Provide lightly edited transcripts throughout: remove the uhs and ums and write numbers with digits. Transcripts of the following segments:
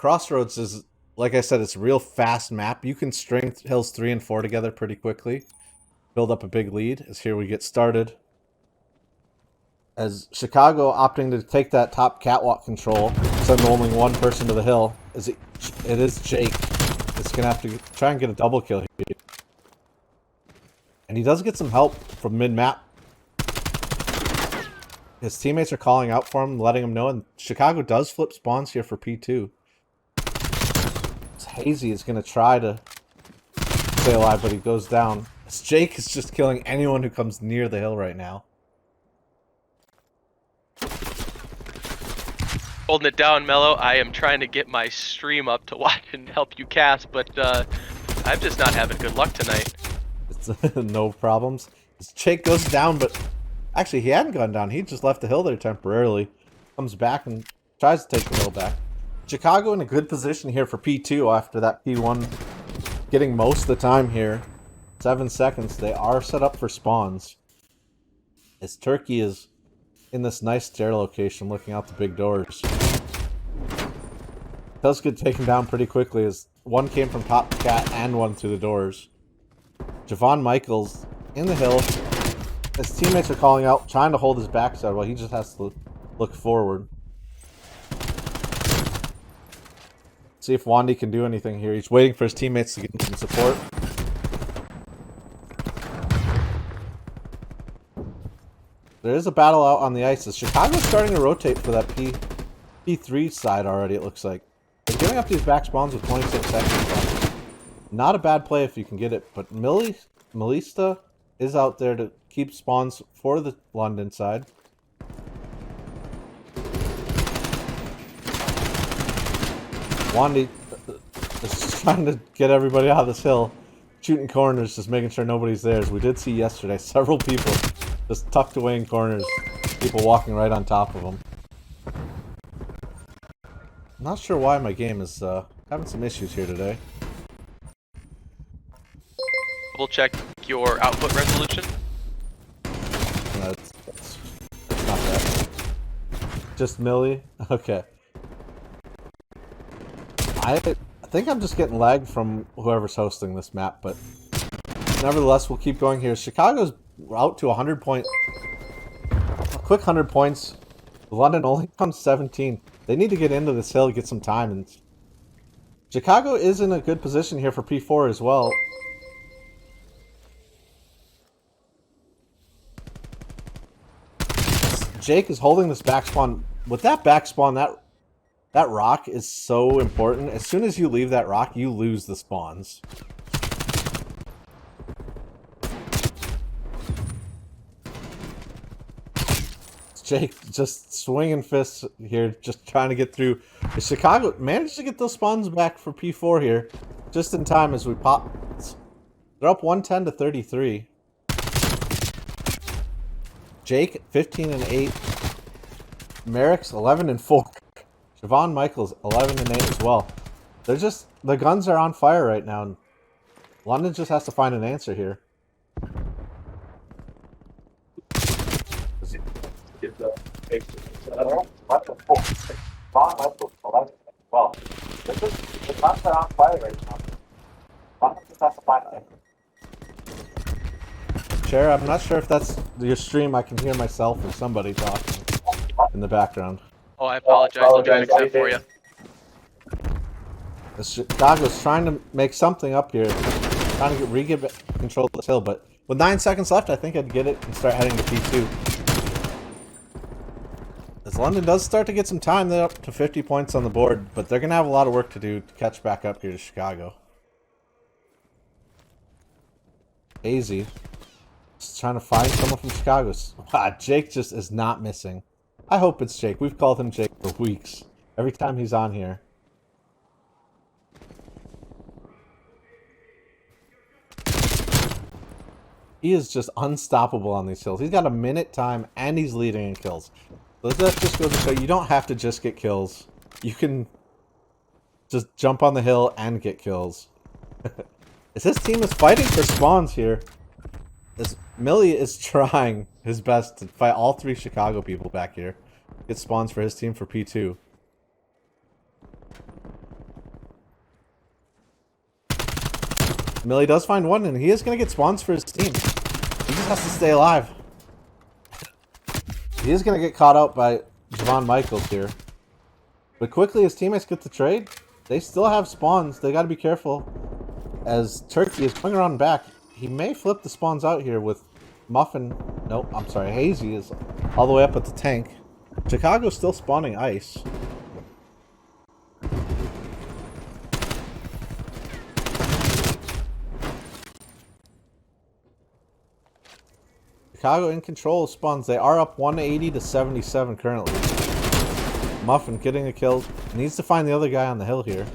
Crossroads is, like I said, it's a real fast map. You can string hills 3 and 4 together pretty quickly. Build up a big lead as here we get started. As Chicago opting to take that top catwalk control, send only one person to the hill. It is Jake. It's going to have to try and get a double kill here. And he does get some help from mid-map. His teammates are calling out for him, letting him know, and Chicago does flip spawns here for P2. Hazy is going to try to stay alive, but he goes down. Jake is just killing anyone who comes near the hill right now. Holding it down, Mello. I am trying to get my stream up to watch and help you cast, but I'm just not having good luck tonight. It's no problems. Jake goes down, but actually he hadn't gone down. He just left the hill there temporarily. Comes back and tries to take the hill back. Chicago in a good position here for P2 after that P1 getting most of the time here. 7 seconds. They are set up for spawns. As Turkey is in this nice stair location looking out the big doors. Does get taken down pretty quickly as one came from top cat and one through the doors. Javon Michaels in the hill. His teammates are calling out, trying to hold his backside while he just has to look forward. See if Wandy can do anything here. He's waiting for his teammates to get some support. There is a battle out on the ice. Chicago's starting to rotate for that P3 side already, it looks like. They're giving up these back spawns with 26 seconds left. Not a bad play if you can get it, but Melista is out there to keep spawns for the London side. Wandy is just trying to get everybody out of this hill. Shooting corners, just making sure nobody's there. As we did see yesterday, several people just tucked away in corners. People walking right on top of them. I'm not sure why my game is having some issues here today. Double check your output resolution. No, it's not that. Just Millie? Okay. I think I'm just getting lagged from whoever's hosting this map, but nevertheless, we'll keep going here. Chicago's out to 100 points. A quick 100 points. London only comes 17. They need to get into this hill, get some time, and Chicago is in a good position here for P4 as well. Jake is holding this back spawn. With that back spawn, that rock is so important. As soon as you leave that rock, you lose the spawns. Jake just swinging fists here, just trying to get through. Chicago managed to get those spawns back for P4 here, just in time as we pop. They're up 110 to 33. Jake 15 and 8. Merrick's 11 and 4. Javon Michaels 11 and 8 as well. They're just, the guns are on fire right now, and London just has to find an answer here. Well, the guns are on fire right now. London just has to find an answer. Chair, I'm not sure if that's your stream. I can hear myself or somebody talking in the background. Oh, I apologize. Let me fix that for you. Chicago's trying to make something up here. Trying to re-get control of this hill, but with 9 seconds left, I think I'd get it and start heading to P2. As London does start to get some time, they're up to 50 points on the board, but they're going to have a lot of work to do to catch back up here to Chicago. Easy. Just trying to find someone from Chicago. Wow, Jake just is not missing. I hope it's Jake. We've called him Jake for weeks. Every time he's on here. He is just unstoppable on these hills. He's got a minute time and he's leading in kills. So that just goes to show you don't have to just get kills. You can just jump on the hill and get kills. As his team is fighting for spawns here. As Millie is trying his best to fight all 3 Chicago people back here. Get spawns for his team for P2. Millie does find one, and he is going to get spawns for his team. He just has to stay alive. He is going to get caught out by Javon Michaels here. But quickly, his teammates get the trade. They still have spawns. They got to be careful. As Turkey is coming around back, he may flip the spawns out here with Muffin. Nope, I'm sorry. Hazy is all the way up at the tank. Chicago's still spawning ice. Chicago in control of spawns. They are up 180 to 77 currently. Muffin getting a kill. Needs to find the other guy on the hill here.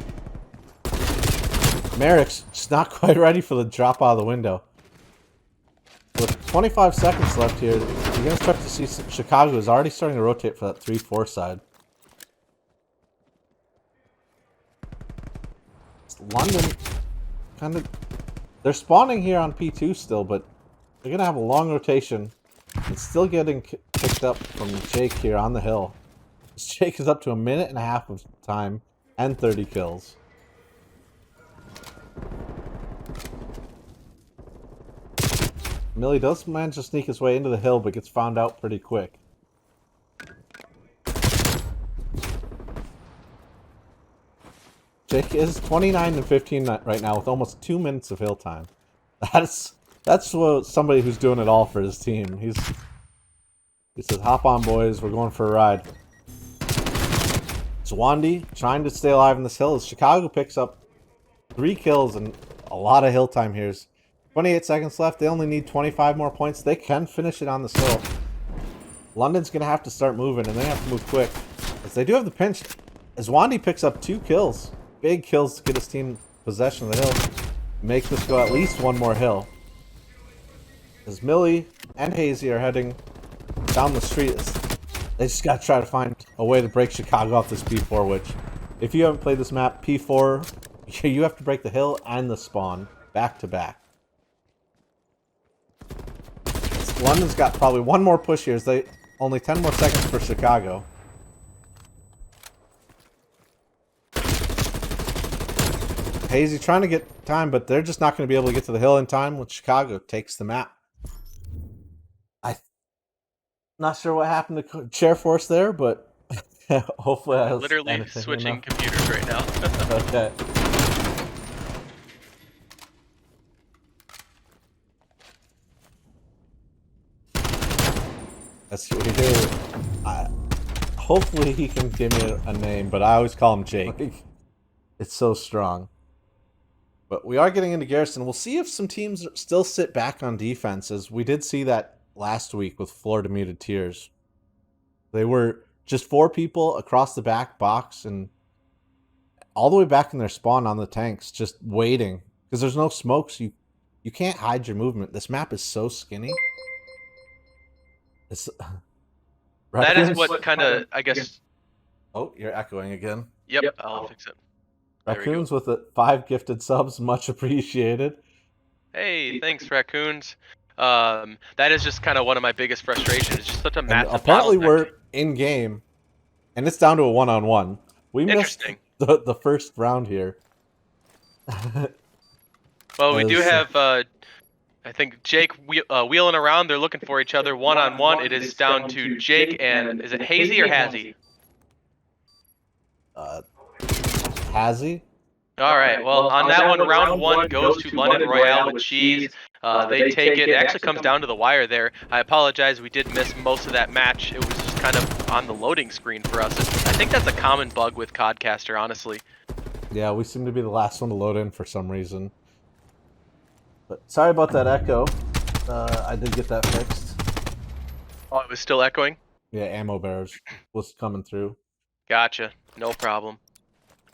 Merrick's just not quite ready for the drop out of the window. With 25 seconds left here, you're going to start to see Chicago is already starting to rotate for that 3-4 side. London, kind of, they're spawning here on P2 still, but they're going to have a long rotation. It's still getting picked up from Jake here on the hill. Jake is up to 1.5 minutes of time and 30 kills. Millie does manage to sneak his way into the hill, but gets found out pretty quick. Jake is 29 and 15 right now with almost 2 minutes of hill time. That's what somebody who's doing it all for his team. He says, "Hop on, boys. We're going for a ride." Zwandi trying to stay alive in this hill as Chicago picks up 3 kills and a lot of hill time here. 28 seconds left. They only need 25 more points. They can finish it on this hill. London's going to have to start moving, and they have to move quick. As they do have the pinch. As Zwandi picks up 2 kills. Big kills to get his team possession of the hill. Make this go at least one more hill. As Millie and Hazy are heading down the street, they just got to try to find a way to break Chicago off this P4, which, if you haven't played this map, P4, you have to break the hill and the spawn back to back. London's got probably one more push here. They only 10 more seconds for Chicago. Hazy trying to get time, but they're just not going to be able to get to the hill in time when Chicago takes the map. I'm not sure what happened to Chair Force there, but hopefully I was literally switching computers right now. Okay. That's what we do. Hopefully he can give me a name, but I always call him Jake. It's so strong. But we are getting into Garrison. We'll see if some teams still sit back on defense, as we did see that last week with Florida Muted Tears. They were just 4 people across the back box and all the way back in their spawn on the tanks, just waiting. Because there's no smokes. You can't hide your movement. This map is so skinny. It's that is what kind of, I guess... Oh, you're echoing again. Yep, I'll fix it. Raccoons with 5 gifted subs, much appreciated. Hey, thanks, Raccoons. That is just kind of one of my biggest frustrations. It's just such a massive apparently bottleneck. We're in game, and it's down to a 1-on-1. We missed the first round here. Well, we do have, I think, Jake wheeling around. They're looking for each other 1-on-1. It is down to Jake and, is it Hazy or Hazy? Hazy? Alright, well, on that one, round 1 goes to London Royale with cheese. They take it. It actually comes down to the wire there. I apologize, we did miss most of that match. It was just kind of on the loading screen for us. I think that's a common bug with Codcaster, honestly. Yeah, we seem to be the last one to load in for some reason. But sorry about that echo. I did get that fixed. Oh, it was still echoing? Yeah, ammo bearers was coming through. Gotcha. No problem.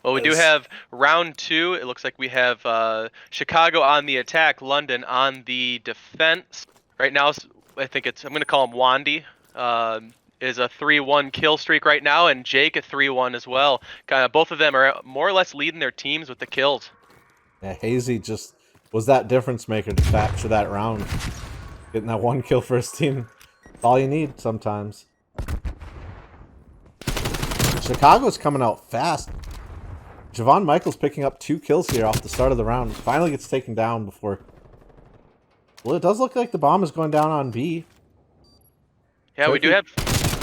Well, we do have round 2. It looks like we have Chicago on the attack, London on the defense. Right now, I think I'm going to call him Wandy. Is a 3-1 kill streak right now, and Jake a 3-1 as well. Kind of both of them are more or less leading their teams with the kills. Yeah, Hazy just was that difference maker to capture that round. Getting that 1 kill for his team. That's all you need sometimes. Chicago's coming out fast. Javon Michaels picking up 2 kills here off the start of the round. Finally gets taken down before... Well, it does look like the bomb is going down on B. Yeah, we do have,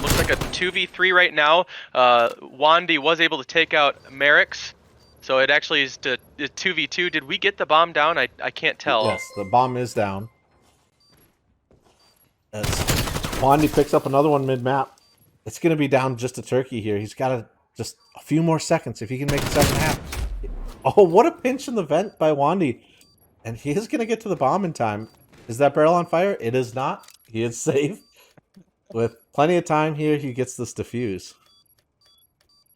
looks like a 2v3 right now. Wandy was able to take out Merrick's, so it actually is 2v2. Did we get the bomb down? I can't tell. Yes, the bomb is down. As Wandy picks up another one mid-map. It's going to be down just to Turkey here. He's got just a few more seconds if he can make the second half. Oh, what a pinch in the vent by Wandy. And he is going to get to the bomb in time. Is that barrel on fire? It is not. He is safe. With plenty of time here, he gets this defuse.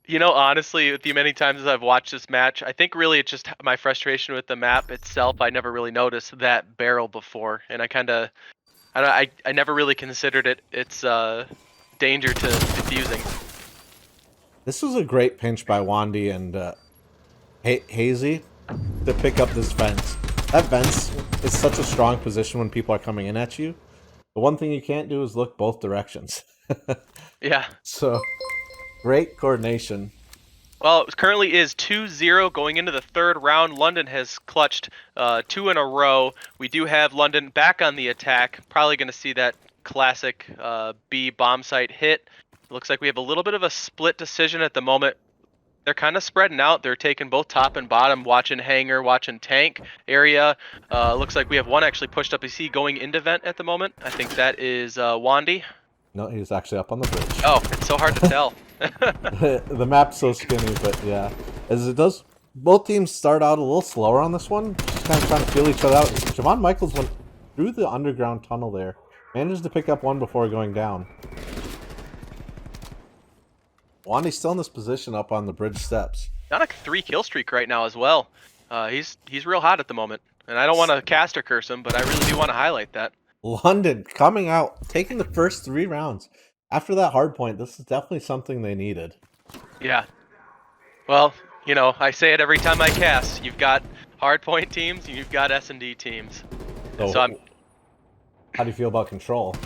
You know, honestly, with the many times as I've watched this match, I think really it's just my frustration with the map itself. I never really noticed that barrel before, and I never really considered its danger to defusing. This was a great pinch by Wandy and Hazy to pick up this fence. That fence is such a strong position when people are coming in at you. The one thing you can't do is look both directions. Yeah. So, great coordination. Well, it currently is 2-0 going into the third round. London has clutched 2 in a row. We do have London back on the attack. Probably going to see that classic B bomb site hit. It looks like we have a little bit of a split decision at the moment. They're kind of spreading out. They're taking both top and bottom, watching hangar, watching tank area. Looks like we have one actually pushed up. You see going into vent at the moment. I think that is Wandy. No, he's actually up on the bridge. Oh, it's so hard to tell. The map's so skinny, but yeah. As it does, both teams start out a little slower on this one. Just kind of trying to feel each other out. Javon Michaels went through the underground tunnel there. Managed to pick up one before going down. Wandy's still in this position up on the bridge steps. On a 3 kill streak right now as well. He's real hot at the moment. And I don't want to caster curse him, but I really do want to highlight that. London coming out, taking the first 3 rounds. After that hard point, this is definitely something they needed. Yeah. Well, you know, I say it every time I cast. You've got hard point teams, and you've got S&D teams. So how do you feel about control?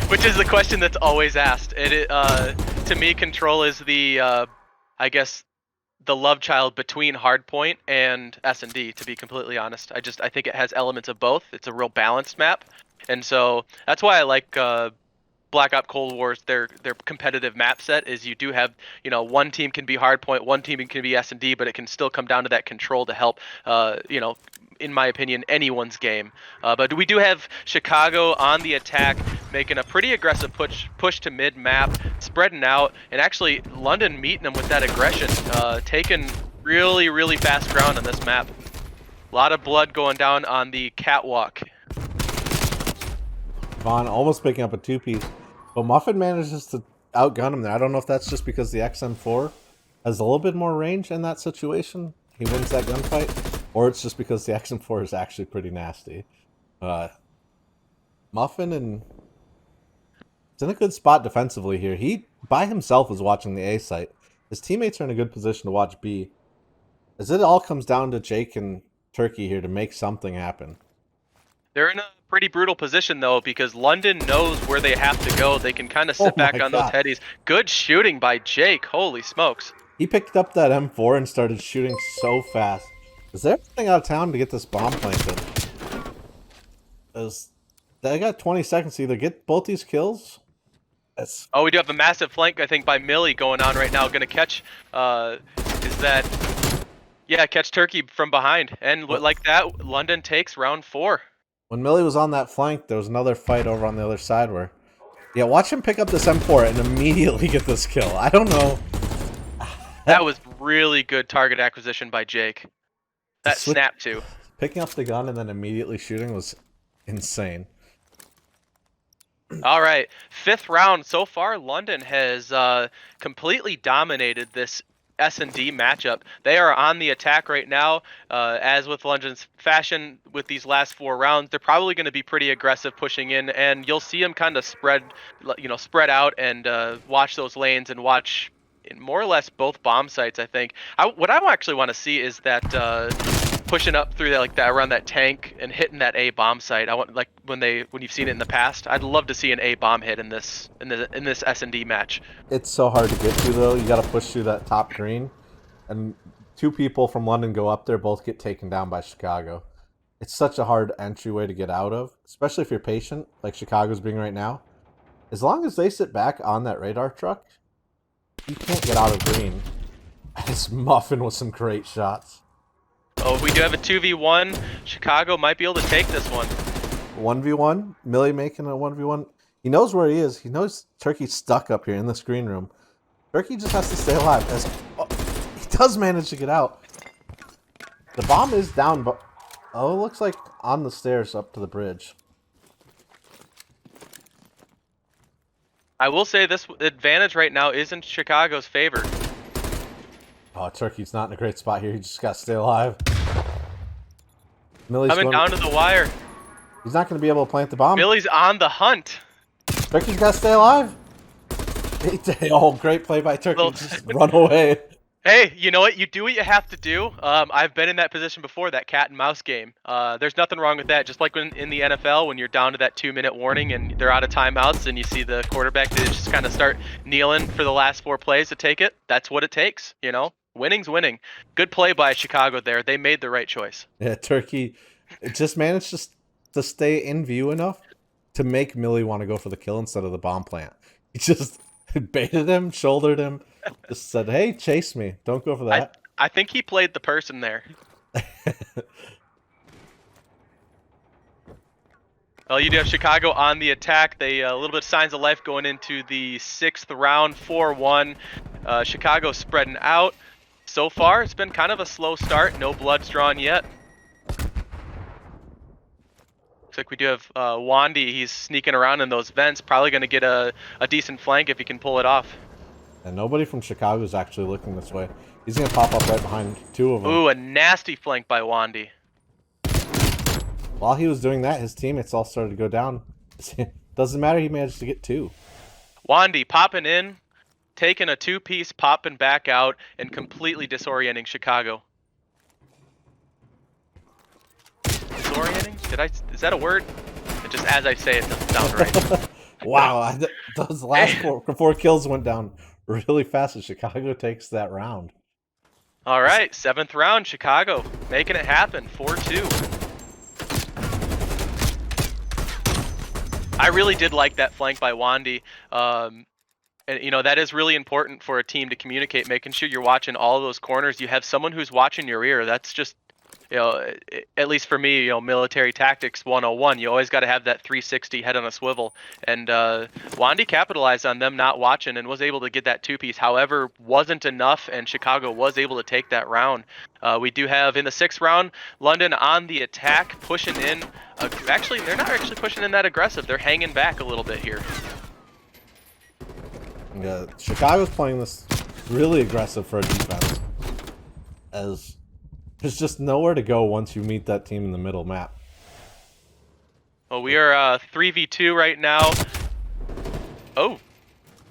Which is the question that's always asked. To me, control is the, I guess, the love child between hardpoint and S&D. To be completely honest, I think it has elements of both. It's a real balanced map, and so that's why I like Black Ops Cold War's their competitive map set. Is you do have, you know, one team can be hardpoint, one team can be S&D, but it can still come down to that control to help, you know, in my opinion, anyone's game. But we do have Chicago on the attack, making a pretty aggressive push to mid-map, spreading out, and actually London meeting them with that aggression, taking really, really fast ground on this map. A lot of blood going down on the catwalk. Vaughn almost picking up a 2-piece, but Muffin manages to outgun him there. I don't know if that's just because the XM4 has a little bit more range in that situation. He wins that gunfight. Or it's just because the XM4 is actually pretty nasty. Muffin is in a good spot defensively here. He, by himself, is watching the A site. His teammates are in a good position to watch B. As it all comes down to Jake and Turkey here to make something happen. They're in a pretty brutal position, though, because London knows where they have to go. They can kind of sit back on those headies. Good shooting by Jake. Holy smokes. He picked up that M4 and started shooting so fast. Is there anything out of town to get this bomb planted? They got 20 seconds to either get both these kills. Oh, we do have a massive flank, I think, by Millie going on right now. Gonna catch, catch Turkey from behind. And like that, London takes round 4. When Millie was on that flank, there was another fight over on the other side where... Yeah, watch him pick up this M4 and immediately get this kill. I don't know. That was really good target acquisition by Jake. That snap too. Picking up the gun and then immediately shooting was insane. All right, 5th round. So far, London has completely dominated this S&D matchup. They are on the attack right now. As with London's fashion with these last 4 rounds, they're probably going to be pretty aggressive pushing in, and you'll see them kind of spread out and watch those lanes and watch in more or less both bomb sites. I think what I actually want to see is that pushing up through that, like that around that tank and hitting that A bomb site. I want, like when you've seen it in the past. I'd love to see an A bomb hit in this S&D match. It's so hard to get to though. You got to push through that top green. and 2 people from London go up there, both get taken down by Chicago. It's such a hard entryway to get out of, especially if you're patient, like Chicago's being right now. As long as they sit back on that radar truck, you can't get out of green. It's Muffin with some great shots. Oh, we do have a 2v1. Chicago might be able to take this one. 1v1. Millie making a 1v1. He knows where he is. He knows Turkey's stuck up here in this green room. Turkey just has to stay alive. He does manage to get out. The bomb is down, but it looks like on the stairs up to the bridge. I will say this advantage right now is in Chicago's favor. Oh, Turkey's not in a great spot here. He just got to stay alive. Millie's Coming down to the wire. He's not going to be able to plant the bomb. Millie's on the hunt. Turkey's got to stay alive. Oh, great play by Turkey. Just run away. Hey, you know what? You do what you have to do. I've been in that position before, that cat and mouse game. There's nothing wrong with that. Just like when in the NFL, when you're down to that 2-minute warning and they're out of timeouts and you see the quarterback, they just kind of start kneeling for the last 4 plays to take it. That's what it takes, you know? Winning's winning. Good play by Chicago there. They made the right choice. Yeah, Turkey just managed to stay in view enough to make Millie want to go for the kill instead of the bomb plant. He just baited him, shouldered him, just said, hey, chase me. Don't go for that. I think he played the person there. Well, you do have Chicago on the attack. They a little bit of signs of life going into the 6th round, 4-1. Chicago spreading out. So far, it's been kind of a slow start. No blood's drawn yet. Looks like we do have Wandy. He's sneaking around in those vents. Probably going to get a decent flank if he can pull it off. And nobody from Chicago is actually looking this way. He's going to pop up right behind 2 of them. Ooh, a nasty flank by Wandy. While he was doing that, his teammates all started to go down. Doesn't matter, he managed to get 2. Wandy popping in, taking a 2-piece, popping back out, and completely disorienting Chicago. Disorienting? Is that a word? It just as I say it doesn't sound right. Wow, those last 4 kills went down really fast as Chicago takes that round. All right, 7th round, Chicago making it happen, 4-2. I really did like that flank by Wandy. And you know, that is really important for a team to communicate, making sure you're watching all of those corners. You have someone who's watching your ear. That's just, you know, at least for me, you know, military tactics 101. You always got to have that 360 head on a swivel. And Wandy capitalized on them not watching and was able to get that 2-piece. However, wasn't enough, and Chicago was able to take that round. We do have in the 6th round, London on the attack, pushing in. Actually, they're not actually pushing in that aggressive. They're hanging back a little bit here. Yeah, Chicago's playing this really aggressive for a defense, as there's just nowhere to go once you meet that team in the middle map. Well, we are 3v2 right now. Oh,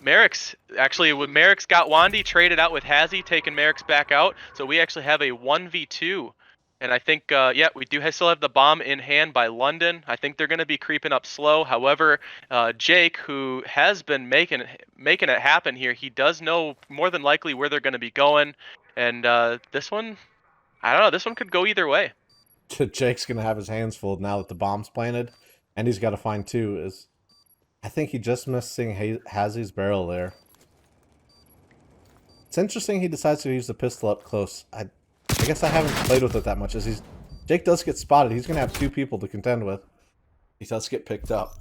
Merrick's Merrick's got Wandy traded out with Hazzy, taking Merrick's back out. So we actually have a 1v2. And I think, yeah, we do still have the bomb in hand by London. I think they're going to be creeping up slow. However, Jake, who has been making it happen here, he does know more than likely where they're going to be going. And this one, I don't know, this one could go either way. Jake's going to have his hands full now that the bomb's planted. And he's got to find 2. I think he just missed seeing Hazzy's barrel there. It's interesting he decides to use the pistol up close. I guess I haven't played with it that much. Jake does get spotted. He's going to have 2 people to contend with. He does get picked up.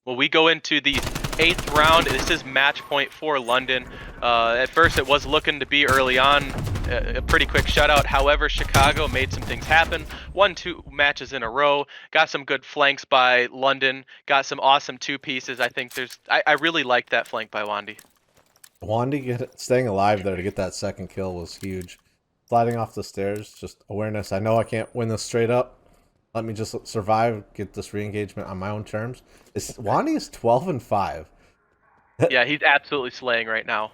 Well, we go into the 8th round. This is match point for London. At first, it was looking to be early on a pretty quick shutout. However, Chicago made some things happen. Won 2 matches in a row. Got some good flanks by London. Got some awesome 2-pieces. I think I really liked that flank by Wandy. Wandy staying alive there to get that 2nd kill was huge. Sliding off the stairs, just awareness. I know I can't win this straight up. Let me just survive, get this re-engagement on my own terms. Wandy is 12-5. Yeah, he's absolutely slaying right now.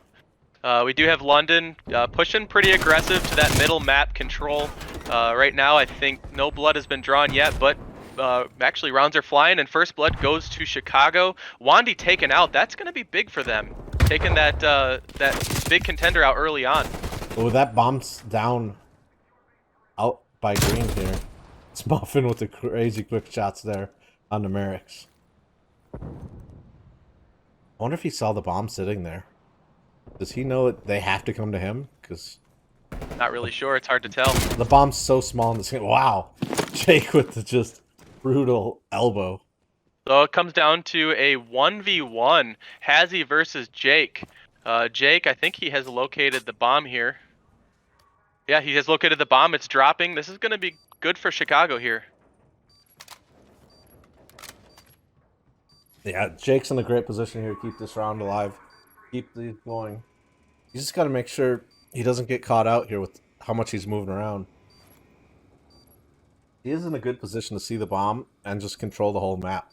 We do have London pushing pretty aggressive to that middle map control. Right now, I think no blood has been drawn yet, but actually rounds are flying, and first blood goes to Chicago. Wandy taken out. That's going to be big for them. taking that that big contender out early on. Oh, that bomb's down out by green here. It's Muffin with the crazy quick shots there on the Merrick's. I wonder if he saw the bomb sitting there. Does he know that they have to come to him? Because Not really sure. It's hard to tell. the bomb's so small in this game. Wow. Jake with the just brutal elbow. So it comes down to a 1v1. Hazzy versus Jake. Jake, I think he has located the bomb here. Yeah, he has located the bomb. It's dropping. This is going to be good for Chicago here. Yeah, Jake's in a great position here to keep this round alive. Keep these going. You just got to make sure he doesn't get caught out here with how much he's moving around. He is in a good position to see the bomb and just control the whole map.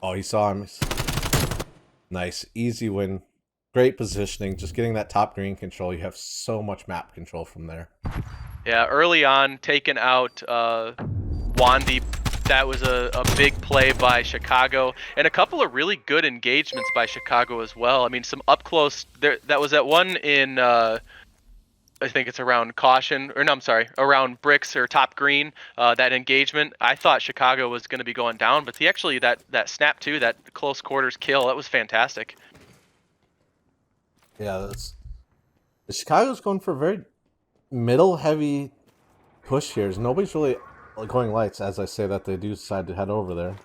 Oh, he saw him. Nice. Easy win. Great positioning. Just getting that top green control. You have so much map control from there. Yeah, early on, taking out Wandy. That was a big play by Chicago, and a couple of really good engagements by Chicago as well. I mean, some up close. That was that one in I think it's around caution, or no, I'm sorry, around bricks or top green. That engagement, I thought Chicago was going to be going down, but he actually that snap too, that close quarters kill, that was fantastic. Yeah, Chicago's going for a very middle heavy push here. Nobody's really going lights, as I say that they do decide to head over there.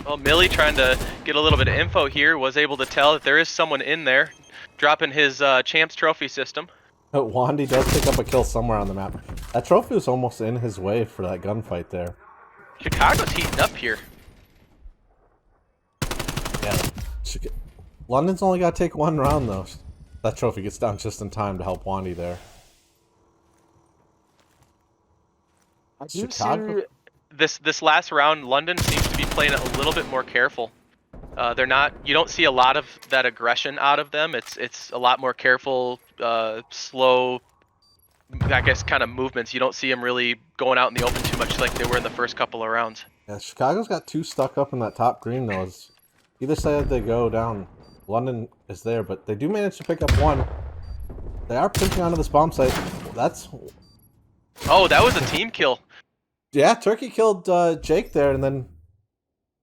Well, Millie trying to get a little bit of info here, was able to tell that there is someone in there, dropping his Champs Trophy system. Wandy does pick up a kill somewhere on the map. That trophy was almost in his way for that gunfight there. Chicago's heating up here. Yeah. London's only got to take one round, though. That trophy gets down just in time to help Wandy there. Chicago. This last round, London seems to be playing it a little bit more careful. They're not. You don't see a lot of that aggression out of them. It's a lot more careful, slow, I guess, kind of movements. You don't see them really going out in the open too much like they were in the first couple of rounds. Yeah, Chicago's got two stuck up in that top green though. Either side they go down. London is there, but they do manage to pick up one. They are pinching onto this bomb site. That's. Oh, that was a team kill. Yeah, Turkey killed Jake there, and then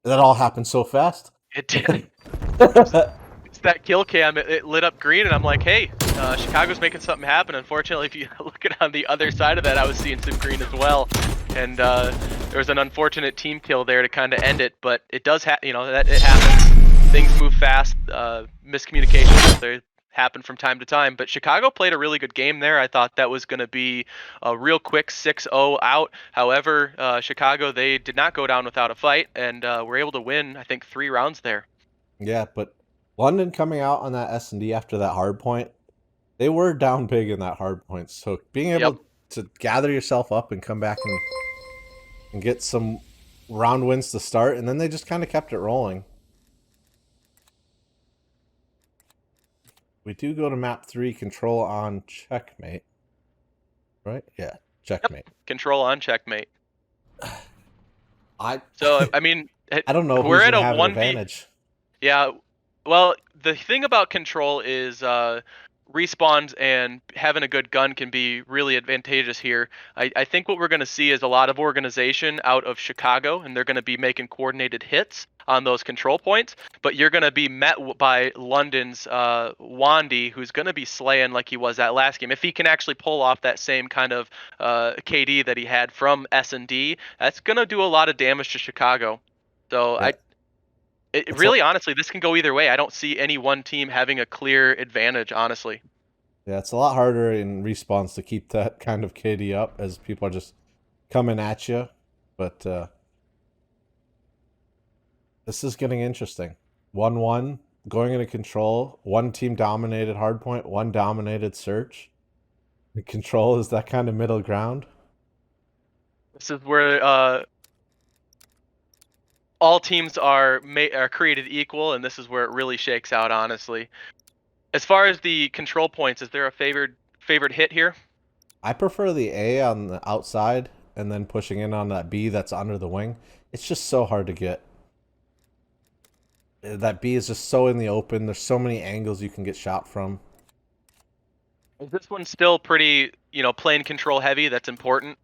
that all happened so fast. It did. It's that kill cam. It lit up green, and I'm like, hey, Chicago's making something happen. Unfortunately, if you look at on the other side of that, I was seeing some green as well, and there was an unfortunate team kill there to kind of end it. But it does, that it happens. Things move fast. Miscommunications they happen from time to time. But Chicago played a really good game there. I thought that was going to be a real quick 6-0 out. However, Chicago, they did not go down without a fight, and were able to win, I think, 3 rounds there. Yeah, but London coming out on that S&D after that hard point, they were down big in that hard point. So being able to gather yourself up and come back and get some round wins to start, and then they just kind of kept it rolling. We do go to map 3, control on checkmate. Right? Yeah, checkmate. Yep. Control on checkmate. I mean, I don't know we're who's at a gonna have an 1v. advantage. Yeah, well, the thing about control is respawns and having a good gun can be really advantageous here. I think what we're going to see is a lot of organization out of Chicago, and they're going to be making coordinated hits on those control points, but you're going to be met by London's Wandy, who's going to be slaying like he was that last game. If he can actually pull off that same kind of KD that he had from S&D, that's going to do a lot of damage to Chicago. So Yeah. Really, honestly, this can go either way. I don't see any one team having a clear advantage, honestly. Yeah, it's a lot harder in respawns to keep that kind of KD up as people are just coming at you. But this is getting interesting. 1-1, going into control. One team dominated hardpoint, one dominated search. And control is that kind of middle ground. This is where all teams are created equal, and this is where it really shakes out, honestly. As far as the control points, is there a favored hit here? I prefer the A on the outside and then pushing in on that B that's under the wing. It's just so hard to get. That B is just so in the open. There's so many angles you can get shot from. Is this one still pretty, plane control heavy? That's important.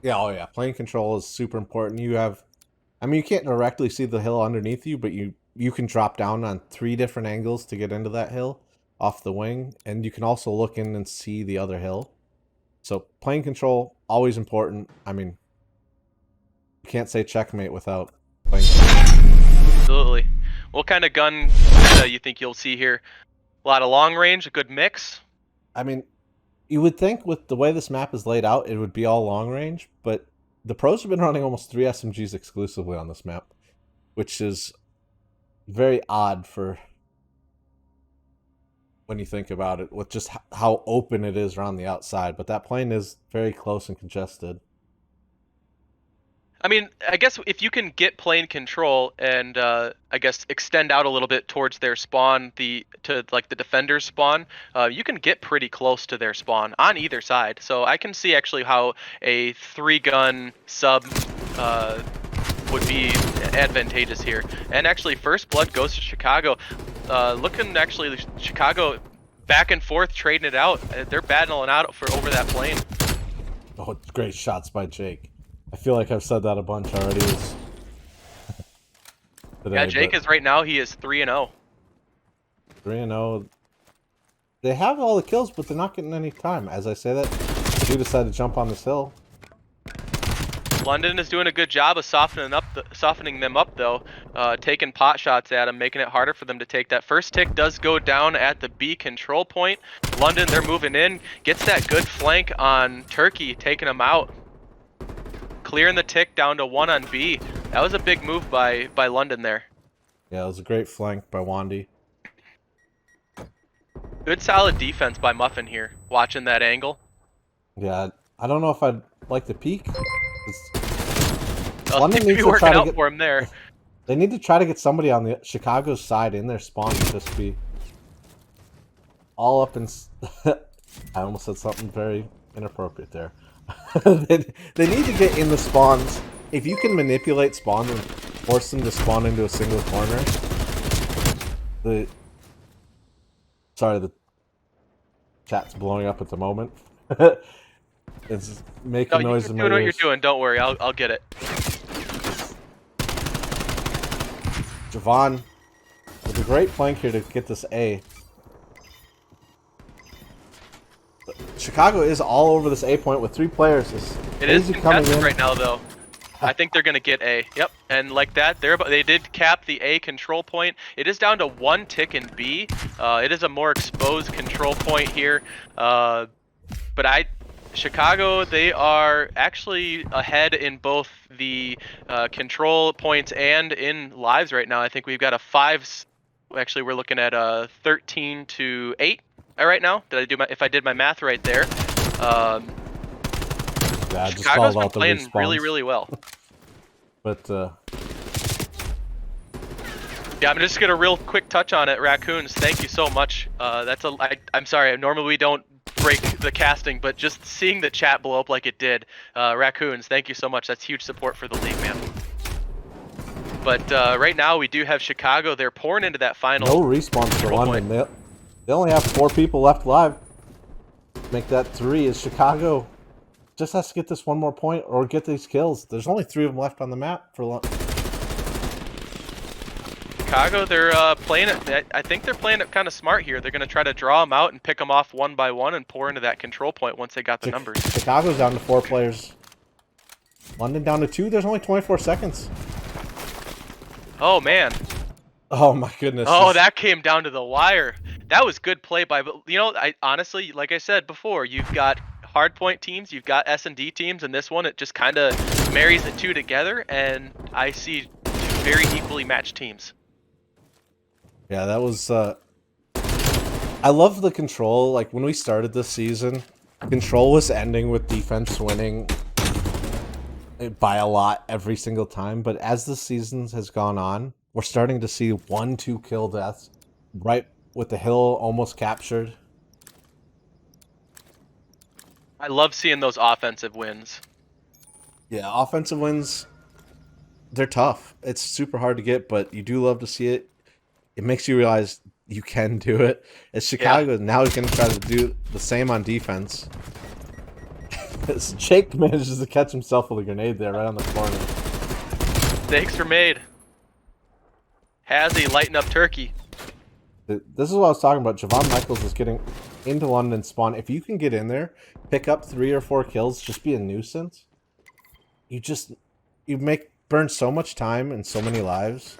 Yeah, oh yeah. Plane control is super important. I mean, you can't directly see the hill underneath you, but you can drop down on 3 different angles to get into that hill off the wing, and you can also look in and see the other hill. So plane control, always important. I mean, you can't say checkmate without plane control. Absolutely. What kind of gun you think you'll see here? A lot of long range, a good mix. I mean, you would think with the way this map is laid out, it would be all long range, but the pros have been running almost 3 SMGs exclusively on this map, which is very odd for when you think about it, with just how open it is around the outside. But that plane is very close and congested. I mean, I guess if you can get plane control and I guess extend out a little bit towards their spawn, to like the defender's spawn, you can get pretty close to their spawn on either side. So I can see actually how a 3-gun sub would be advantageous here. And actually, first blood goes to Chicago. Looking actually, Chicago back and forth trading it out. They're battling out for over that plane. Oh, great shots by Jake. I feel like I've said that a bunch already. Today, Yeah, Jake is right now. He is 3-0. 3-0. They have all the kills, but they're not getting any time. As I say that, they do decide to jump on this hill. London is doing a good job of softening them up, though, taking pot shots at them, making it harder for them to take. That first tick does go down at the B control point. London, they're moving in, gets that good flank on Turkey, taking them out. Clearing the tick down to 1 on B. That was a big move by London there. Yeah, it was a great flank by Wandy. Good solid defense by Muffin here, watching that angle. Yeah, I don't know if I'd like to peek. London needs to working out for him there. They need to try to get somebody on the Chicago's side in their spawn to just be all up in... I almost said something very inappropriate there. They need to get in the spawns. If you can manipulate spawns and force them to spawn into a single corner, sorry, the chat's blowing up at the moment. It's making noise in my ears. Doing what you're doing. Don't worry, I'll get it. Javon with a great flank here to get this A. Chicago is all over this A point with 3 players. It is contested right now, though. I think they're going to get A. Yep. And like that, they did cap the A control point. It is down to 1 tick in B. It is a more exposed control point here. Chicago, they are actually ahead in both the control points and in lives right now. I think we've got a 5. Actually, we're looking at a 13-8 right now. If I did my math right there? Yeah, Chicago's been playing really, really well. But yeah, I'm just gonna real quick touch on it. Raccoons, thank you so much. I'm sorry. Normally we don't break the casting, but just seeing the chat blow up like it did, Raccoons, thank you so much. That's huge support for the league, man. But right now we do have Chicago. They're pouring into that final. No respawns for London. They only have 4 people left live. Make that 3 is Chicago. Just has to get this 1 more point or get these kills. There's only 3 of them left on the map for London. Chicago, they're playing it. I think they're playing it kind of smart here. They're going to try to draw them out and pick them off 1 by 1 and pour into that control point once they got the numbers. Chicago's down to 4 players. London down to 2. There's only 24 seconds. Oh, man. Oh, my goodness. Oh, that came down to the wire. That was good play by, I honestly, like I said before, you've got hardpoint teams, you've got S&D teams, and this one, it just kind of marries the 2 together, and I see 2 very equally matched teams. Yeah, that was, I love the control. Like, when we started this season, control was ending with defense winning by a lot every single time, but as the season has gone on, we're starting to see 1-2 kill deaths right with the hill almost captured. I love seeing those offensive wins. Yeah, offensive wins. they're tough. It's super hard to get, but you do love to see it. It makes you realize you can do it. As Chicago now is going to try to do the same on defense. As Jake manages to catch himself with a grenade there right on the corner. Mistakes are made. Has he lighten up turkey? This is what I was talking about. Javon Michaels is getting into London spawn. If you can get in there, pick up 3 or 4 kills, just be a nuisance. You burn so much time and so many lives.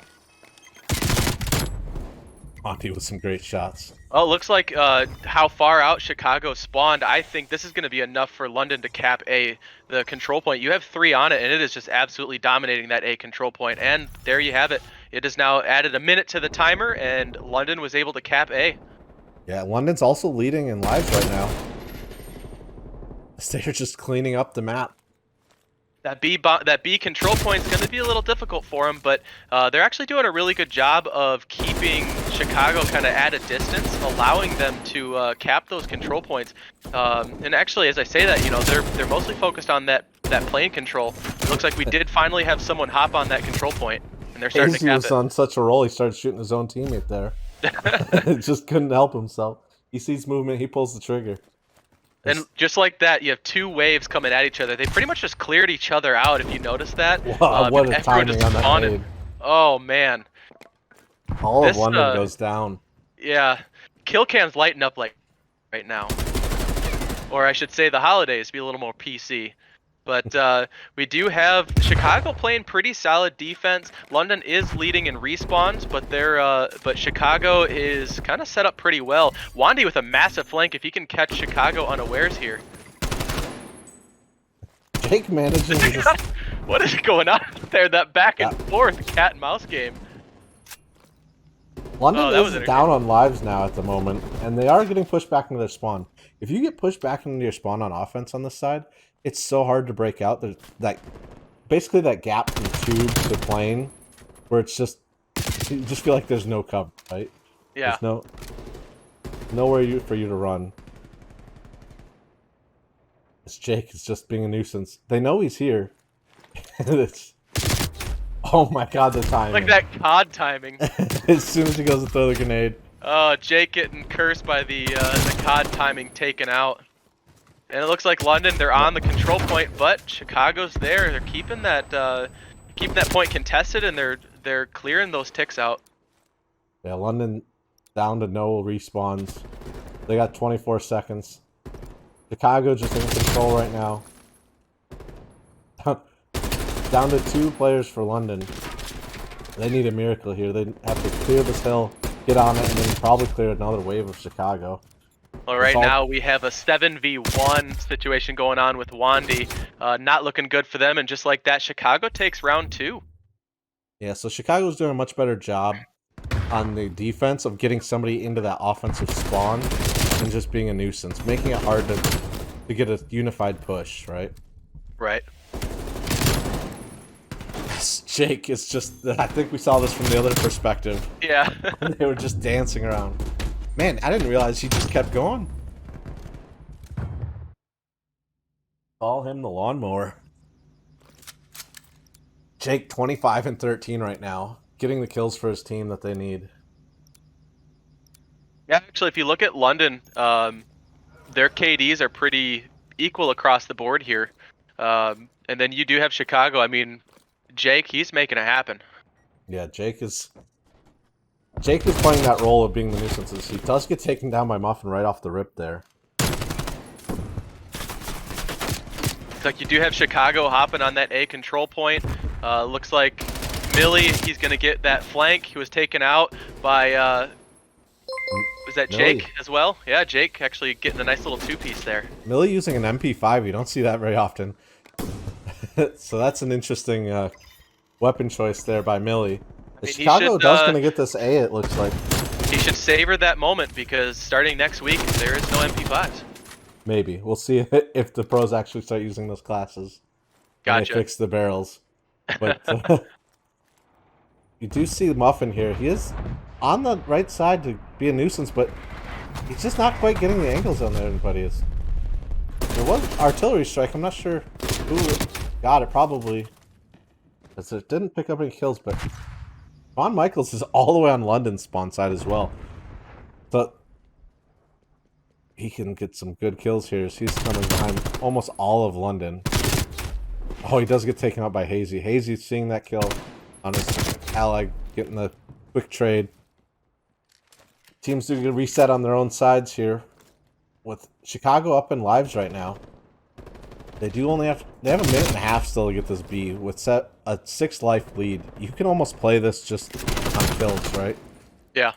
Monty with some great shots. Oh, it looks like how far out Chicago spawned. I think this is going to be enough for London to cap the control point. You have 3 on it, and it is just absolutely dominating that A control point. And there you have it. It has now added a minute to the timer, and London was able to cap A. Yeah, London's also leading in lives right now. They're just cleaning up the map. That B control point is going to be a little difficult for them, but they're actually doing a really good job of keeping Chicago kind of at a distance, allowing them to cap those control points. And actually, as I say that, you know, they're mostly focused on that plane control. It looks like we did finally have someone hop on that control point, and they're starting to cap was it. on such a roll, he started shooting his own teammate there. Just couldn't help himself. He sees movement, he pulls the trigger. And just like that, you have 2 waves coming at each other. They pretty much just cleared each other out, if you noticed that. Wow, what a timing on that nade. Oh, man. All of London goes down. Yeah. Kill cam's lighting up like right now. Or I should say the holidays, be a little more PC. But we do have Chicago playing pretty solid defense. London is leading in respawns, but Chicago is kind of set up pretty well. Wandy with a massive flank if he can catch Chicago unawares here. Jake managing to just... What is going on there? That back and forth cat and mouse game. London is down on lives now at the moment, and they are getting pushed back into their spawn. If you get pushed back into your spawn on offense on this side, it's so hard to break out. There's basically that gap from tube to plane, where it's just you just feel like there's no cover, right? Yeah. There's nowhere for you to run. This Jake is just being a nuisance. They know he's here. Oh my god, the timing! Like that COD timing. As soon as he goes to throw the grenade. Oh, Jake getting cursed by the COD timing taken out. And it looks like London, they're on the control point, but Chicago's there. They're keeping that point contested, and they're clearing those ticks out. Yeah, London down to no respawns. They got 24 seconds. Chicago just in control right now. Down to 2 players for London. They need a miracle here. They have to clear this hill, get on it, and then probably clear another wave of Chicago. Well, right now we have a 7v1 situation going on with Wandy. Not looking good for them, and just like that, Chicago takes round 2. Yeah, so Chicago's doing a much better job on the defense of getting somebody into that offensive spawn and just being a nuisance, making it hard to get a unified push, right? Right. Jake is just... I think we saw this from the other perspective. Yeah. They were just dancing around. Man, I didn't realize he just kept going. Call him the lawnmower. Jake 25 and 13 right now, getting the kills for his team that they need. Yeah, actually, if you look at London, their KDs are pretty equal across the board here. And then you do have Chicago. I mean, Jake, he's making it happen. Yeah, Jake is playing that role of being the nuisances. He does get taken down by Muffin right off the rip there. Looks like you do have Chicago hopping on that A control point. Looks like Millie, he's going to get that flank. He was taken out by, was that Millie. Jake as well? Yeah, Jake actually getting a nice little 2-piece there. Millie using an MP5, you don't see that very often. So that's an interesting weapon choice there by Millie. I mean, Chicago does going to get this A, it looks like. He should savor that moment, because starting next week, there is no MP5s. Maybe. We'll see if the pros actually start using those classes. Gotcha. And they fix the barrels. But you do see Muffin here. He is on the right side to be a nuisance, but he's just not quite getting the angles on there everybody is. There was artillery strike. I'm not sure who got it. Probably As it didn't pick up any kills, but Von Michaels is all the way on London's spawn side as well. But he can get some good kills here as he's coming behind almost all of London. Oh, he does get taken out by Hazy. Hazy seeing that kill on his ally, getting the quick trade. Teams do get a reset on their own sides here. With Chicago up in lives right now, they have a minute and a half still to get this B with a 6 life lead. You can almost play this just on kills, right? Yeah.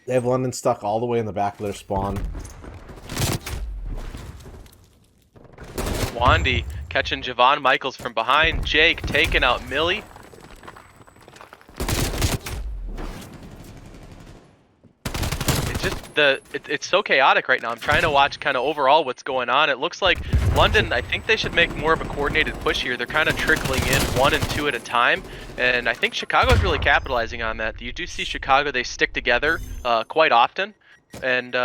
They have London stuck all the way in the back of their spawn. Wandy catching Javon Michaels from behind. Jake taking out Millie. It's so chaotic right now. I'm trying to watch kind of overall what's going on. It looks like London, I think they should make more of a coordinated push here. They're kind of trickling in 1 and 2 at a time, and I think Chicago's really capitalizing on that. You do see Chicago, they stick together quite often, and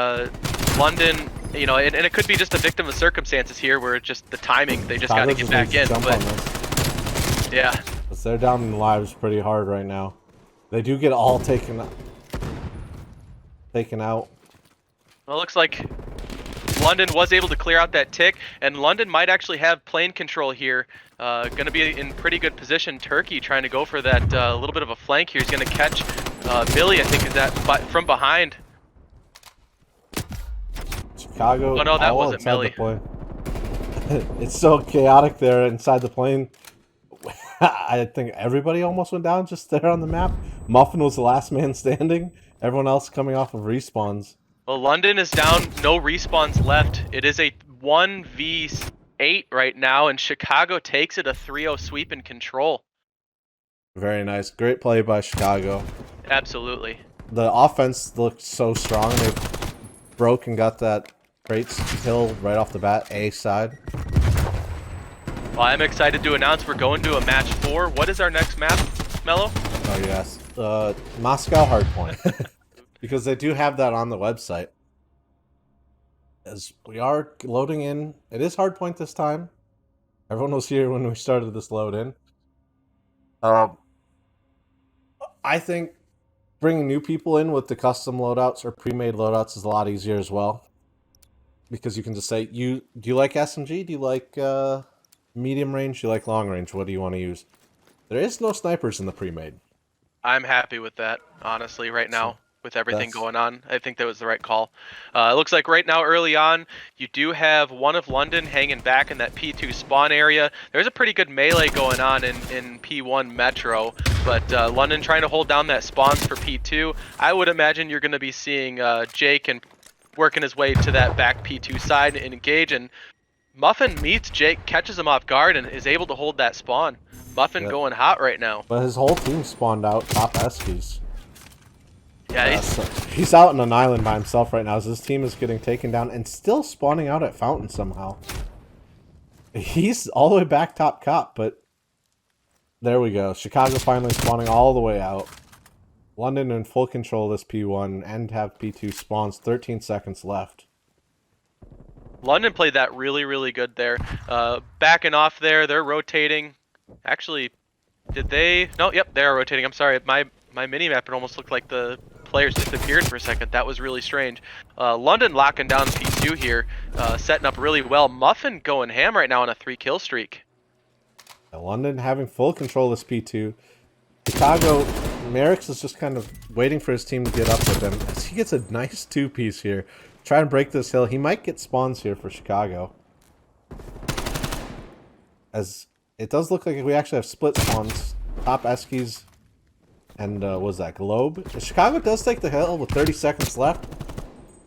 London, you know, and it could be just a victim of circumstances here where it's just the timing, they just got to get back in. But yeah, they're down in lives pretty hard right now. They do get all taken out. Well, it looks like London was able to clear out that tick, and London might actually have plane control here. Going to be in pretty good position. Turkey trying to go for that little bit of a flank here. He's going to catch Billy, I think, is that from behind. Chicago. Oh no, that wasn't Millie. It's so chaotic there inside the plane. I think everybody almost went down just there on the map. Muffin was the last man standing. Everyone else coming off of respawns. Well, London is down, no respawns left. It is a 1v8 right now, and Chicago takes it a 3-0 sweep in control. Very nice. Great play by Chicago. Absolutely. The offense looked so strong. They broke and got that great kill right off the bat, A side. Well, I'm excited to announce we're going to a match 4. What is our next map, Mello? Oh, yes. Moscow Hardpoint. Because they do have that on the website. As we are loading in. It is Hardpoint this time. Everyone was here when we started this load in. I think bringing new people in with the custom loadouts or pre-made loadouts is a lot easier as well. Because you can just say, do you like SMG? Do you like medium range? Do you like long range? What do you want to use? There is no snipers in the pre-made. I'm happy with that, honestly, right now. With everything going on, I think that was the right call. It looks like right now, early on, you do have one of London hanging back in that P2 spawn area. There's a pretty good melee going on in P1 Metro, but London trying to hold down that spawns for P2. I would imagine you're going to be seeing Jake and working his way to that back P2 side and engage, and Muffin meets Jake, catches him off guard, and is able to hold that spawn. Muffin going hot right now. But his whole team spawned out top Eskies. Yeah, he's out on an island by himself right now as his team is getting taken down and still spawning out at Fountain somehow. He's all the way back top cop, but there we go. Chicago finally spawning all the way out. London in full control of this P1 and have P2 spawns. 13 seconds left. London played that really, really good there. Backing off there, they're rotating. Actually, did they? No, yep, they are rotating. I'm sorry, my mini-map, it almost looked like the players disappeared for a second. That was really strange. London locking down P2 here, setting up really well. Muffin going ham right now on a 3-kill streak. London having full control of this P2. Chicago, Merrick's is just kind of waiting for his team to get up with him. As he gets a nice 2-piece here. Try and break this hill. He might get spawns here for Chicago. As it does look like we actually have split spawns. Top Eskies and what was that, Globe? Chicago does take the hill with 30 seconds left.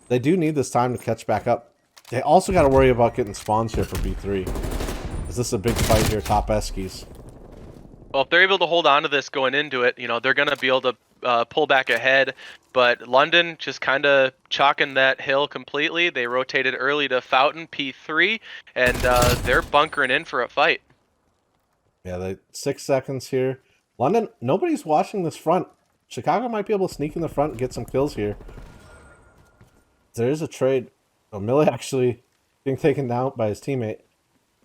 They do need this time to catch back up. They also got to worry about getting spawns here for B3. Is this a big fight here, top Eskies? Well, if they're able to hold on to this going into it, you know, they're going to be able to pull back ahead. But London just kind of chalking that hill completely. They rotated early to Fountain, P3, and they're bunkering in for a fight. Yeah, 6 seconds here. London, nobody's watching this front. Chicago might be able to sneak in the front and get some kills here. There is a trade. Oh, Millie actually being taken down by his teammate.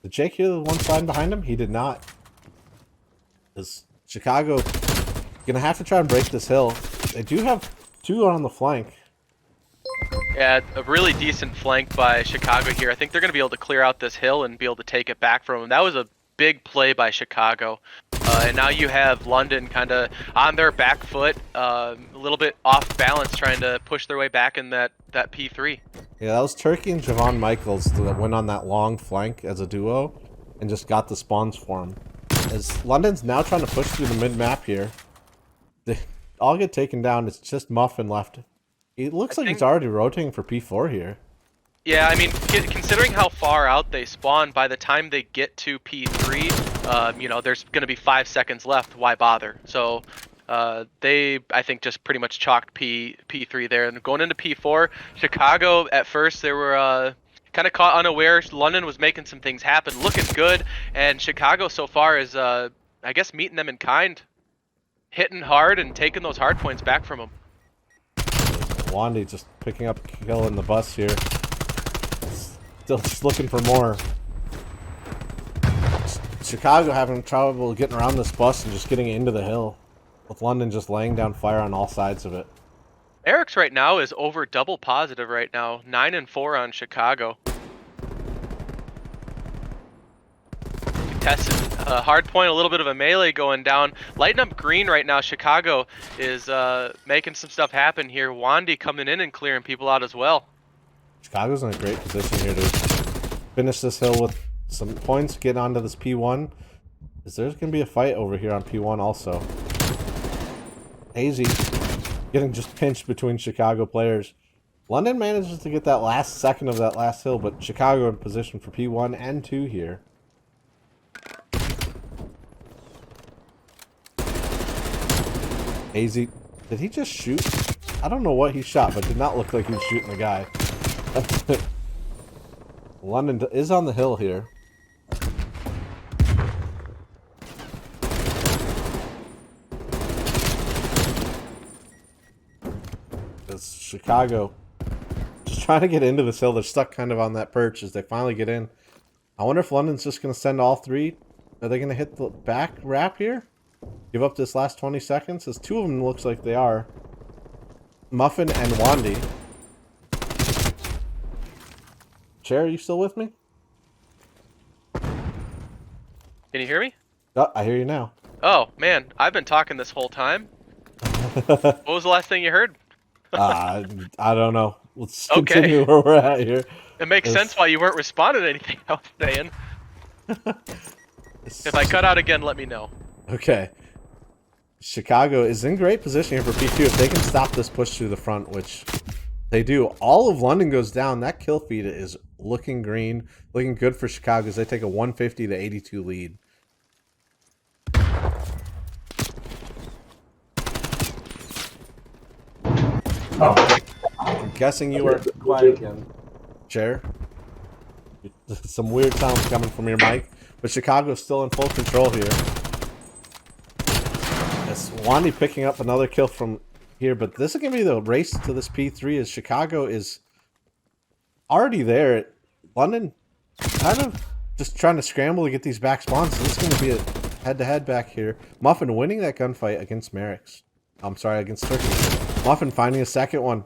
Did Jake hear the one sliding behind him? He did not. Is Chicago gonna have to try and break this hill? They do have 2 on the flank. Yeah, a really decent flank by Chicago here. I think they're going to be able to clear out this hill and be able to take it back from them. That was a big play by Chicago. And now you have London kind of on their back foot, a little bit off balance, trying to push their way back in that P3. Yeah, that was Turkey and Javon Michaels that went on that long flank as a duo and just got the spawns for him. As London's now trying to push through the mid-map here. They all get taken down. It's just Muffin left. It looks like he's already rotating for P4 here. Yeah, I mean, considering how far out they spawn, by the time they get to P3, you know, there's going to be 5 seconds left. Why bother? So they, I think, just pretty much chalked P3 there. And going into P4, Chicago, at first, they were kind of caught unaware. London was making some things happen, looking good. And Chicago so far is, I guess, meeting them in kind, hitting hard and taking those hard points back from them. Wandy just picking up a kill in the bus here. Still just looking for more. Chicago having trouble getting around this bus and just getting into the hill, with London just laying down fire on all sides of it. Eric's right now is over double positive right now, 9 and 4 on Chicago. Contested hard point, a little bit of a melee going down. Lighting up green right now. Chicago is making some stuff happen here. Wandy coming in and clearing people out as well. Chicago's in a great position here to finish this hill with some points, get onto this P1. There's going to be a fight over here on P1 also. Hazy getting just pinched between Chicago players. London manages to get that last second of that last hill, but Chicago in position for P1 and 2 here. Hazy, did he just shoot? I don't know what he shot, but it did not look like he was shooting the guy. London is on the hill here. It's Chicago just trying to get into this hill. They're stuck kind of on that perch as they finally get in. I wonder if London's just going to send all 3. Are they going to hit the back wrap here? Give up this last 20 seconds? As 2 of them looks like they are. Muffin and Wandy. Chair, are you still with me? Can you hear me? Oh, I hear you now. Oh, man, I've been talking this whole time. What was the last thing you heard? I don't know. Let's continue where we're at here. It makes sense why you weren't responding to anything I was saying. If I cut out again, let me know. Okay. Chicago is in great position here for P2 if they can stop this push through the front, which they do. All of London goes down. That kill feed is looking green, looking good for Chicago as they take a 150 to 82 lead. Oh, I'm guessing you are quiet again, Chair. Some weird sounds coming from your mic, but Chicago's still in full control here. As Wandy picking up another kill from here, but this is going to be the race to this P3 as Chicago is already there. London kind of just trying to scramble to get these back spawns. This is going to be a head-to-head back here. Muffin winning that gunfight against Merrick's. I'm sorry, against Turkey. Muffin finding a second one.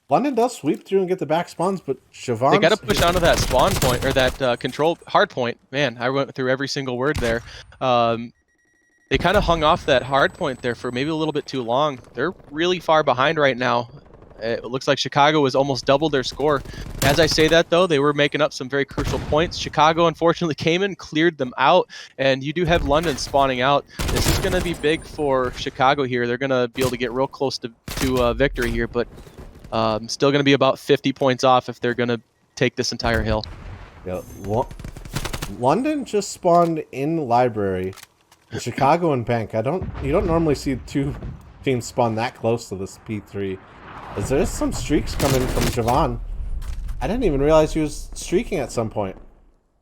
London does sweep through and get the back spawns, but Siobhan... They got to push onto that spawn point, or that control hard point. Man, I went through every single word there. They kind of hung off that hard point there for maybe a little bit too long. They're really far behind right now. It looks like Chicago has almost doubled their score. As I say that, though, they were making up some very crucial points. Chicago, unfortunately, came in, cleared them out, and you do have London spawning out. This is going to be big for Chicago here. They're going to be able to get real close to victory here, but still going to be about 50 points off if they're going to take this entire hill. Yeah, London just spawned in library. Chicago and Bank. You don't normally see 2 teams spawn that close to this P3. As there's some streaks coming from Javon. I didn't even realize he was streaking at some point.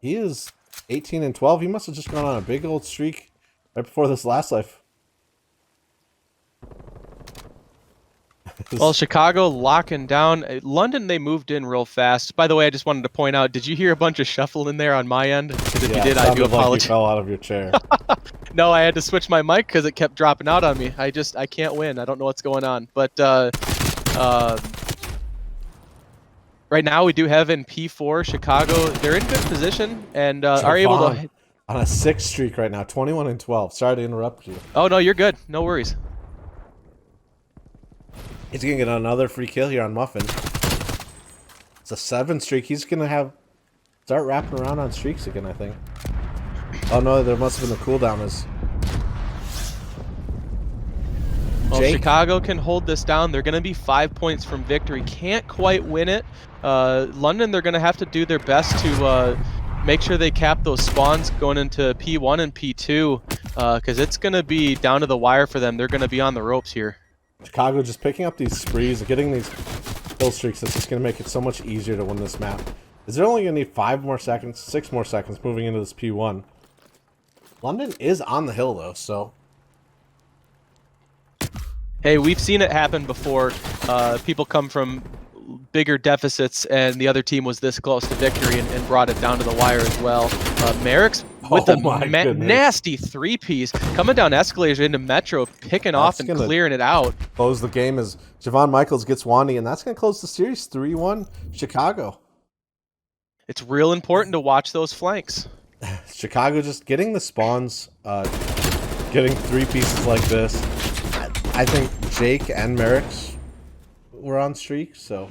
He is 18 and 12. He must have just gone on a big old streak right before this last life. Well, Chicago locking down. London, they moved in real fast. By the way, I just wanted to point out, did you hear a bunch of shuffling there on my end? Because if Yeah, you did, it I do sounded like you apologize. fell out of your chair. No, I had to switch my mic because it kept dropping out on me. I can't win. I don't know what's going on. But right now we do have in P4 Chicago. They're in good position and are able to. On a 6 streak right now, 21-12. Sorry to interrupt you. Oh no, you're good. No worries. He's gonna get another free kill here on Muffin. It's a 7 streak. He's gonna start wrapping around on streaks again, I think. Oh no, there must have been a cooldown. Well, Jake? Chicago can hold this down. They're going to be 5 points from victory. Can't quite win it. London, they're going to have to do their best to make sure they cap those spawns going into P1 and P2 because it's going to be down to the wire for them. They're going to be on the ropes here. Chicago just picking up these sprees and getting these kill streaks. It's just gonna make it so much easier to win this map. Is there only gonna need 5 more seconds, 6 more seconds moving into this P1? London is on the hill though, so. Hey, we've seen it happen before. People come from bigger deficits, and the other team was this close to victory and brought it down to the wire as well. Merrick's with a nasty 3-piece coming down escalators into Metro, picking off and clearing it out. Close the game as Javon Michaels gets Wandy, and that's going to close the series 3-1 Chicago. It's real important to watch those flanks. Chicago just getting the spawns, getting 3 pieces like this. I think Jake and Merrick's were on streak, so